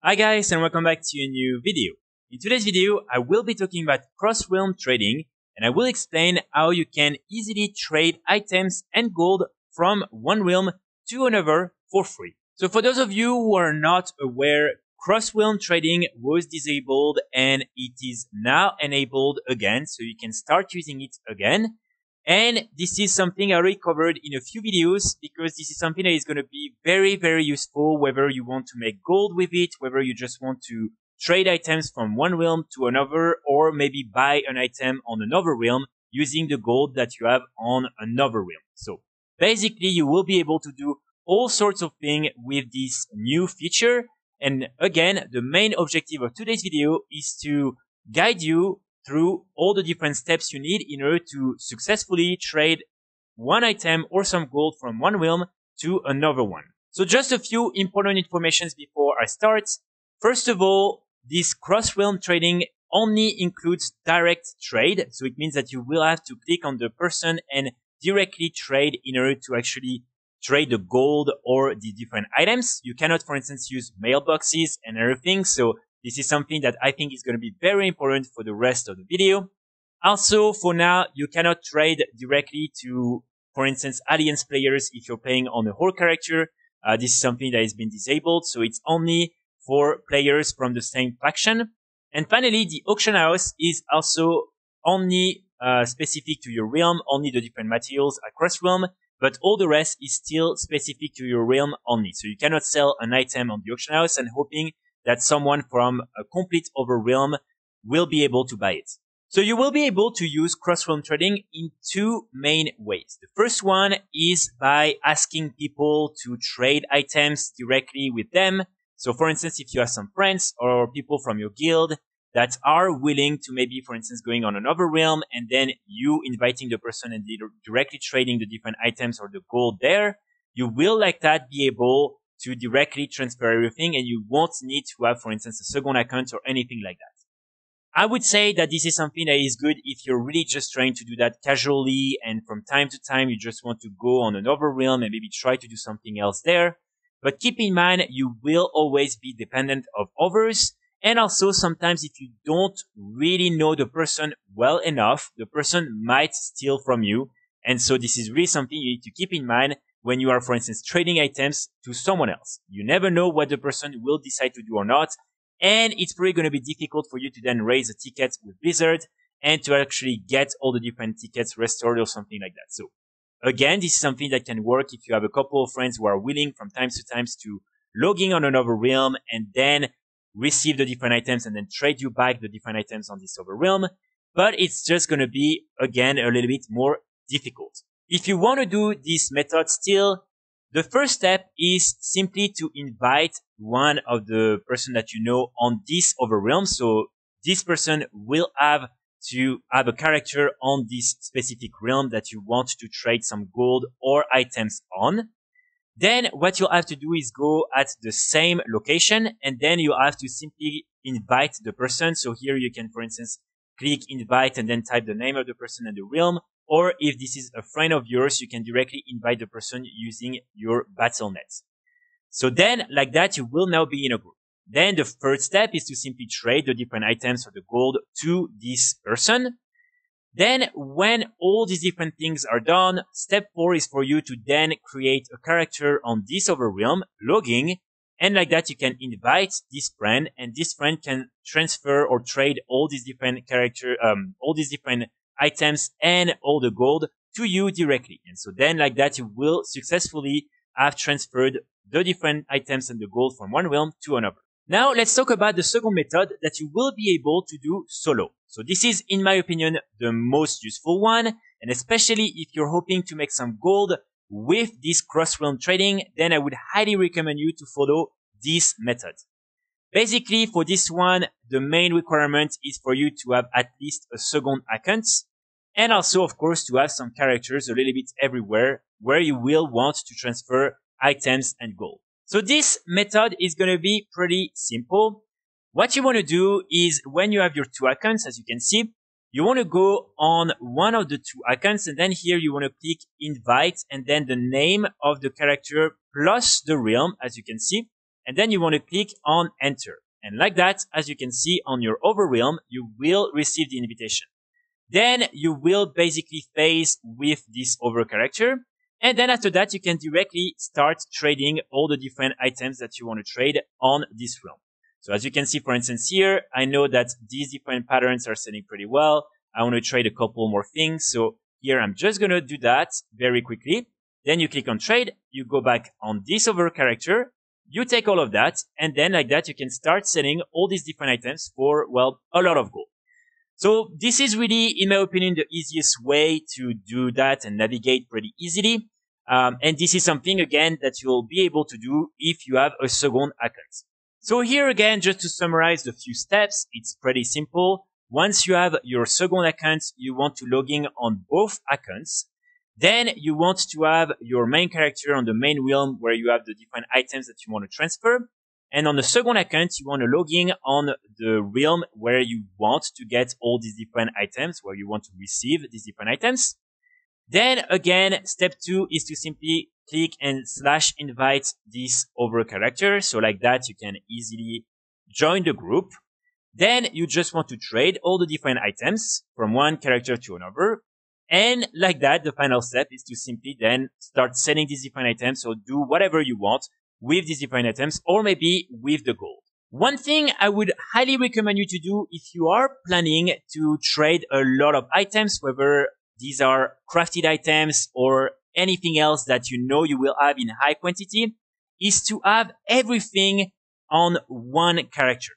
Hi guys, and welcome back to a new video. In today's video, I will be talking about cross-realm trading, and I will explain how you can easily trade items and gold from one realm to another for free. So for those of you who are not aware, cross-realm trading was disabled and it is now enabled again, so you can start using it again. And this is something I already covered in a few videos because this is something that is going to be very, very useful whether you want to make gold with it, whether you just want to trade items from one realm to another, or maybe buy an item on another realm using the gold that you have on another realm. So basically you will be able to do all sorts of things with this new feature. And again, the main objective of today's video is to guide you through all the different steps you need in order to successfully trade one item or some gold from one realm to another one. So just a few important informations before I start. First of all, this cross-realm trading only includes direct trade. So it means that you will have to click on the person and directly trade in order to actually trade the gold or the different items. You cannot, for instance, use mailboxes and everything. So this is something that I think is going to be very important for the rest of the video. Also, for now, you cannot trade directly to, for instance, alliance players if you're playing on a whole character. This is something that has been disabled, so it's only for players from the same faction. And finally, the auction house is also only specific to your realm, only the different materials are cross-realm, but all the rest is still specific to your realm only. So you cannot sell an item on the auction house and hoping that someone from a complete other realm will be able to buy it. So you will be able to use cross-realm trading in two main ways. The first one is by asking people to trade items directly with them. So for instance, if you have some friends or people from your guild that are willing to maybe, for instance, going on another realm and then you inviting the person and directly trading the different items or the gold there, you will like that be able to directly transfer everything and you won't need to have, for instance, a second account or anything like that. I would say that this is something that is good if you're really just trying to do that casually and from time to time you just want to go on another realm and maybe try to do something else there. But keep in mind, you will always be dependent of others. And also sometimes if you don't really know the person well enough, the person might steal from you. And so this is really something you need to keep in mind when you are, for instance, trading items to someone else. You never know what the person will decide to do or not. And it's probably going to be difficult for you to then raise a ticket with Blizzard and to actually get all the different tickets restored or something like that. So again, this is something that can work if you have a couple of friends who are willing from time to time to log in on another realm and then receive the different items and then trade you back the different items on this other realm. But it's just going to be, again, a little bit more difficult. If you want to do this method still, the first step is simply to invite one of the person that you know on this other realm. So this person will have to have a character on this specific realm that you want to trade some gold or items on. Then what you'll have to do is go at the same location and then you have to simply invite the person. So here you can, for instance, click invite and then type the name of the person and the realm. Or if this is a friend of yours, you can directly invite the person using your battle.net. So then, like that, you will now be in a group. Then the third step is to simply trade the different items or the gold to this person. Then when all these different things are done, step 4 is for you to then create a character on this other realm, logging, and like that you can invite this friend and this friend can transfer or trade all these different all these different items and all the gold to you directly. And so then like that, you will successfully have transferred the different items and the gold from one realm to another. Now let's talk about the second method that you will be able to do solo. So this is, in my opinion, the most useful one. And especially if you're hoping to make some gold with this cross-realm trading, then I would highly recommend you to follow this method. Basically, for this one, the main requirement is for you to have at least a second account and also, of course, to have some characters a little bit everywhere where you will want to transfer items and gold. So this method is going to be pretty simple. What you want to do is when you have your two accounts, as you can see, you want to go on one of the two accounts and then here you want to click invite and then the name of the character plus the realm, as you can see. and then you want to click on enter. And like that, as you can see on your overrealm, you will receive the invitation. Then you will basically face with this over character. And then after that, you can directly start trading all the different items that you want to trade on this realm. So as you can see, for instance, here, I know that these different patterns are selling pretty well. I want to trade a couple more things. So here, I'm just going to do that very quickly. Then you click on trade. You go back on this over character. You take all of that. And then like that, you can start selling all these different items for, well, a lot of gold. So this is really, in my opinion, the easiest way to do that and navigate pretty easily. And this is something, again, that you'll be able to do if you have a second account. So here again, just to summarize the few steps, it's pretty simple. Once you have your second account, you want to log in on both accounts. Then you want to have your main character on the main realm where you have the different items that you want to transfer. And on the second account, you want to log in on the realm where you want to get all these different items, where you want to receive these different items. Then again, step 2 is to simply click and /invite this over character. So like that, you can easily join the group. Then you just want to trade all the different items from one character to another. And like that, the final step is to simply then start selling these different items. So do whatever you want with these different items, or maybe with the gold. One thing I would highly recommend you to do if you are planning to trade a lot of items, whether these are crafted items or anything else that you know you will have in high quantity, is to have everything on one character.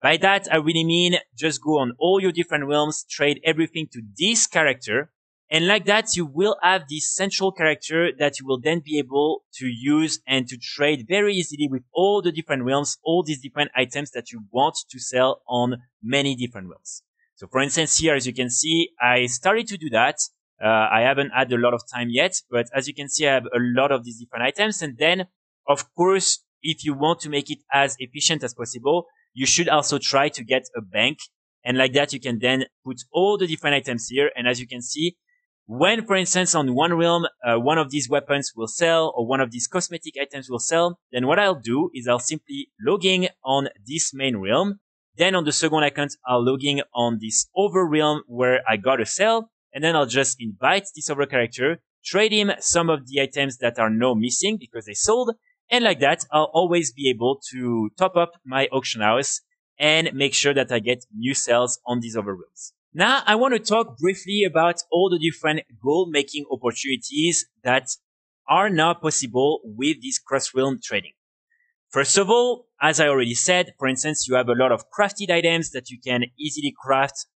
By that, I really mean just go on all your different realms, trade everything to this character. And like that, you will have this central character that you will then be able to use and to trade very easily with all the different realms, all these different items that you want to sell on many different realms. So for instance, here, as you can see, I started to do that. I haven't had a lot of time yet, but as you can see, I have a lot of these different items. And then, of course, if you want to make it as efficient as possible, you should also try to get a bank. And like that, you can then put all the different items here. And as you can see, when, for instance, on one realm, one of these weapons will sell or one of these cosmetic items will sell, then what I'll do is I'll simply log in on this main realm. Then on the second account, I'll log in on this over realm where I got a sell. And then I'll just invite this over character, trade him some of the items that are now missing because they sold. And like that, I'll always be able to top up my auction house and make sure that I get new sales on these over realms. Now, I want to talk briefly about all the different gold making opportunities that are now possible with this cross-realm trading. First of all, as I already said, for instance, you have a lot of crafted items that you can easily craft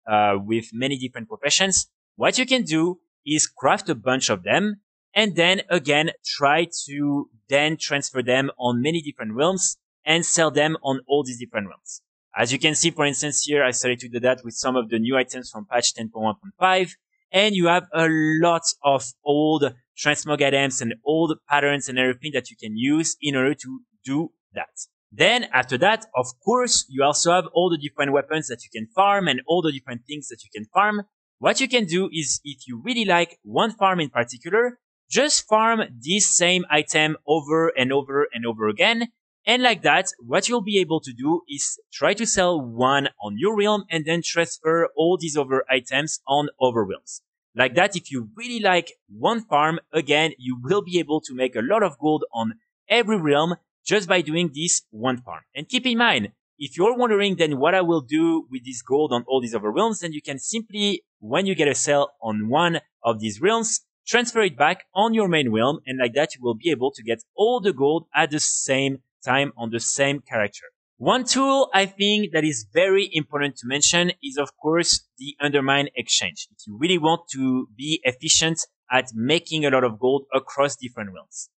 with many different professions. What you can do is craft a bunch of them and then again try to then transfer them on many different realms and sell them on all these different realms. As you can see, for instance, here, I started to do that with some of the new items from patch 10.1.5. And you have a lot of old transmog items and old patterns and everything that you can use in order to do that. Then after that, of course, you also have all the different weapons that you can farm and all the different things that you can farm. What you can do is if you really like one farm in particular, just farm this same item over and over and over again. And like that, what you'll be able to do is try to sell one on your realm and then transfer all these other items on other realms. Like that, if you really like one farm, again, you will be able to make a lot of gold on every realm just by doing this one farm. And keep in mind, if you're wondering then what I will do with this gold on all these other realms, then you can simply, when you get a sell on one of these realms, transfer it back on your main realm. And like that, you will be able to get all the gold at the same time on the same character. One tool I think that is very important to mention is of course the Undermine exchange. If you really want to be efficient at making a lot of gold across different realms.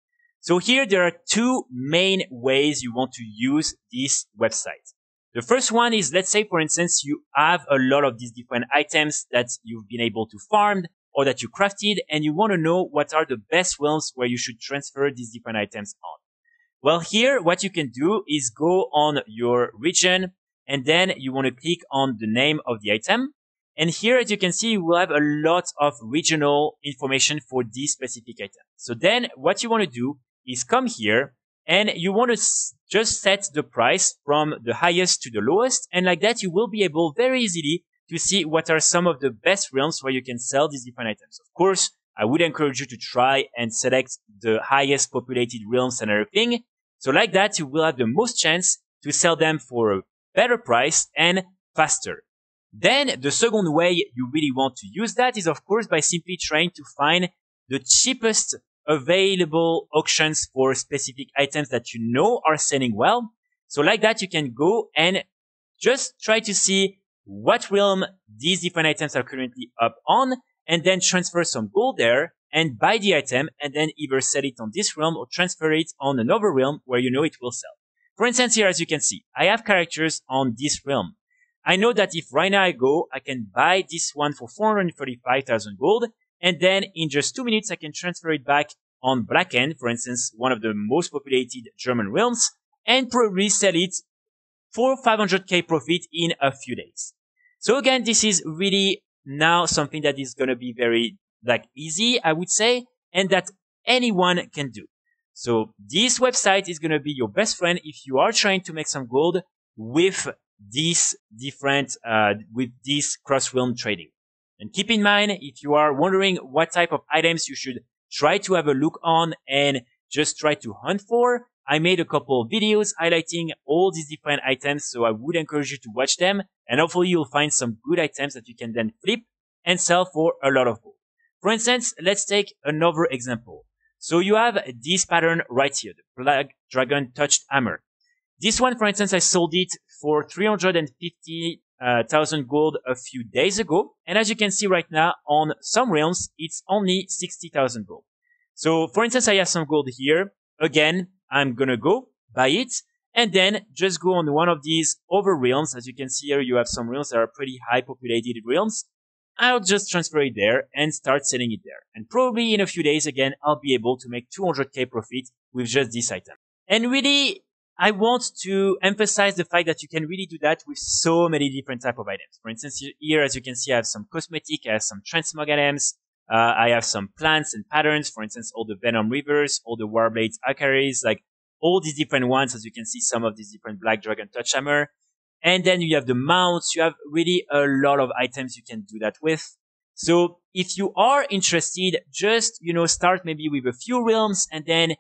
So here there are two main ways you want to use this website. The first one is, let's say for instance you have a lot of these different items that you've been able to farm or that you crafted and you want to know what are the best realms where you should transfer these different items on. Well, here, what you can do is go on your region and then you want to click on the name of the item. And here, as you can see, you will have a lot of regional information for this specific item. So then what you want to do is come here And you want to just set the price from the highest to the lowest. And like that, you will be able very easily to see what are some of the best realms where you can sell these different items. Of course, I would encourage you to try and select the highest populated realms and everything. So like that, you will have the most chance to sell them for a better price and faster. Then the second way you really want to use that is, of course, by simply trying to find the cheapest available auctions for specific items that you know are selling well. So like that, you can go and just try to see what realm these different items are currently up on, and then transfer some gold there and buy the item, and then either sell it on this realm or transfer it on another realm where you know it will sell. For instance, here, as you can see, I have characters on this realm. I know that if right now I go, I can buy this one for 435,000 gold, and then in just 2 minutes, I can transfer it back on Blacken, for instance, one of the most populated German realms, and probably sell it for 500k profit in a few days. So again, this is really now something that is going to be very easy, I would say, and that anyone can do. So this website is going to be your best friend if you are trying to make some gold with these different, with this cross-realm trading. And keep in mind, if you are wondering what type of items you should try to have a look on and just try to hunt for, I made a couple of videos highlighting all these different items, so I would encourage you to watch them, and hopefully you'll find some good items that you can then flip and sell for a lot of gold. For instance, let's take another example. So you have this pattern right here, the Black Dragon Touched Hammer. This one, for instance, I sold it for 350,000 gold a few days ago, and as you can see right now, on some realms, it's only 60,000 gold. So, for instance, I have some gold here. Again, I'm gonna go buy it, and then just go on one of these other realms. As you can see here, you have some realms that are pretty high populated realms. I'll just transfer it there and start selling it there. And probably in a few days, again, I'll be able to make 200k profit with just this item. And really, I want to emphasize the fact that you can really do that with so many different type of items. For instance, here, as you can see, I have some cosmetic, I have some transmog items, I have some plants and patterns, for instance, all the Venom Rivers, all the Warblades Acaries, like all these different ones, as you can see, some of these different Black Dragon Touch Hammer. And then you have the mounts, you have really a lot of items you can do that with. So if you are interested, just, start maybe with a few realms and then,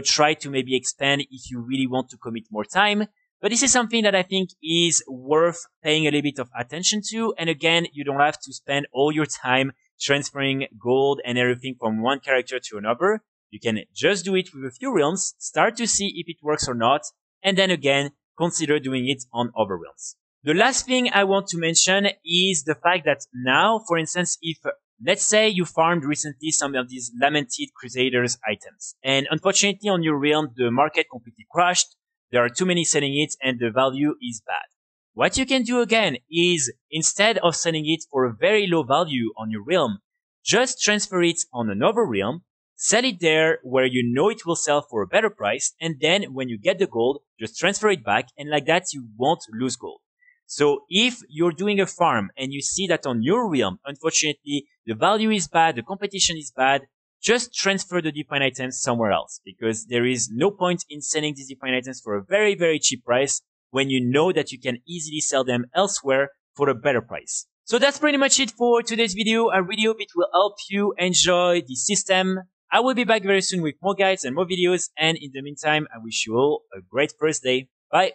try to maybe expand if you really want to commit more time. But this is something that I think is worth paying a little bit of attention to. And again, you don't have to spend all your time transferring gold and everything from one character to another. You can just do it with a few realms, start to see if it works or not, and then again, consider doing it on other realms. The last thing I want to mention is the fact that now, for instance, if let's say you farmed recently some of these Lamented Crusaders items, and unfortunately on your realm, the market completely crashed, there are too many selling it, and the value is bad. What you can do again is, instead of selling it for a very low value on your realm, just transfer it on another realm, sell it there where you know it will sell for a better price, and then when you get the gold, just transfer it back, and like that you won't lose gold. So if you're doing a farm and you see that on your realm, unfortunately, the value is bad, the competition is bad, just transfer the different items somewhere else, because there is no point in selling these different items for a very, very cheap price when you know that you can easily sell them elsewhere for a better price. So that's pretty much it for today's video. I really hope it will help you enjoy the system. I will be back very soon with more guides and more videos, and in the meantime, I wish you all a great first day. Bye!